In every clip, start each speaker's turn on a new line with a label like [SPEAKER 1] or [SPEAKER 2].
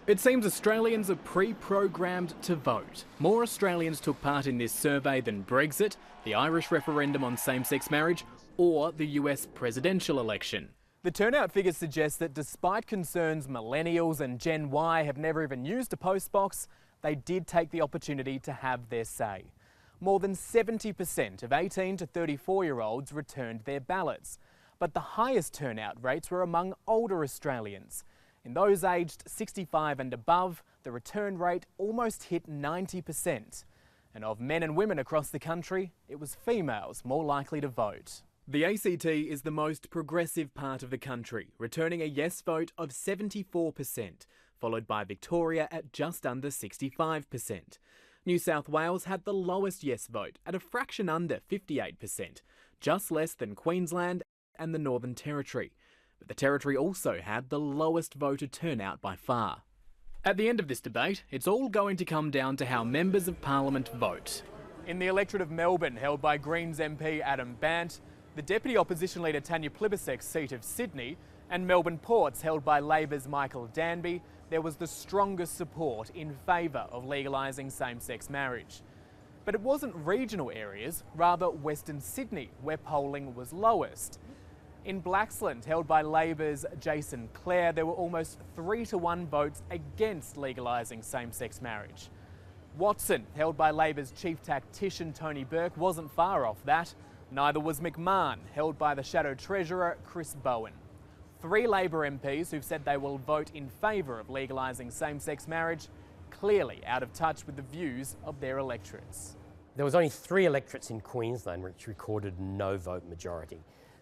[SPEAKER 1] It seems Australians are pre-programmed to vote. More Australians took part in this survey than Brexit, the Irish referendum on same-sex marriage, or the US presidential election. The turnout figures suggest that despite concerns millennials and Gen Y have never even used a postbox, they did take the opportunity to have their say. More than 70% of 18 to 34-year-olds returned their ballots. But the highest turnout rates were among older Australians. In those aged 65 and above, the return rate almost hit 90%. And of men and women across the country, it was females more likely to vote. The ACT is the most progressive part of the country, returning a yes vote of 74%, followed by Victoria at just under 65%. New South Wales had the lowest yes vote at a fraction under 58%, just less than Queensland and the Northern Territory. But the Territory also had the lowest voter turnout by far. At the end of this debate, it's all going to come down to how members of Parliament vote. In the electorate of Melbourne, held by Greens MP Adam Bant, the Deputy Opposition Leader Tanya Plibersek's seat of Sydney, and Melbourne Ports, held by Labor's Michael Danby, there was the strongest support in favour of legalising same-sex marriage. But it wasn't regional areas, rather Western Sydney, where polling was lowest. In Blaxland, held by Labor's Jason Clare, there were almost 3-to-1 votes against legalising same-sex marriage. Watson, held by Labor's chief tactician Tony Burke, wasn't far off that. Neither was McMahon, held by the Shadow Treasurer Chris Bowen. 3 Labor MPs who've said they will vote in favour of legalising same-sex marriage, clearly out of touch with the views of their electorates.
[SPEAKER 2] There was only 3 electorates in Queensland which recorded no vote majority.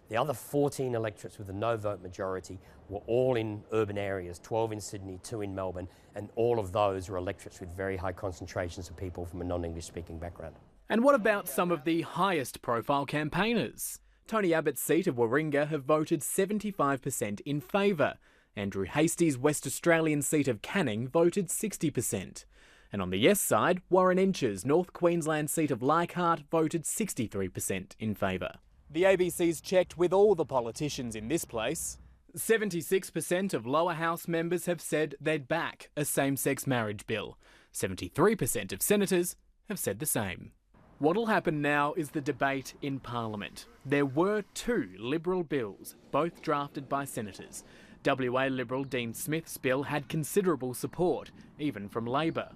[SPEAKER 2] The other 14 electorates with a no vote majority were all in urban areas, 12 in Sydney, 2 in Melbourne, and all of those were electorates with very high concentrations of people from a non-English speaking background.
[SPEAKER 1] And what about some of the highest profile campaigners? Tony Abbott's seat of Warringah have voted 75% in favour. Andrew Hastie's West Australian seat of Canning voted 60%. And on the yes side, Warren Inch's North Queensland seat of Leichhardt voted 63% in favour. The ABC's checked with all the politicians in this place. 76% of lower house members have said they'd back a same-sex marriage bill. 73% of senators have said the same. What'll happen now is the debate in Parliament. There were 2 Liberal bills, both drafted by senators. WA Liberal Dean Smith's bill had considerable support, even from Labor.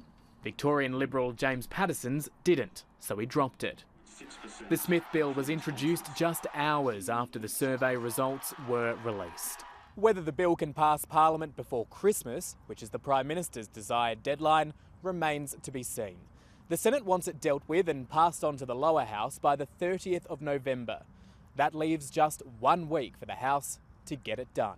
[SPEAKER 1] Victorian Liberal James Patterson's didn't, so he dropped it. The Smith bill was introduced just hours after the survey results were released. Whether the bill can pass Parliament before Christmas, which is the Prime Minister's desired deadline, remains to be seen. The Senate wants it dealt with and passed on to the lower house by the 30th of November. That leaves just 1 week for the House to get it done.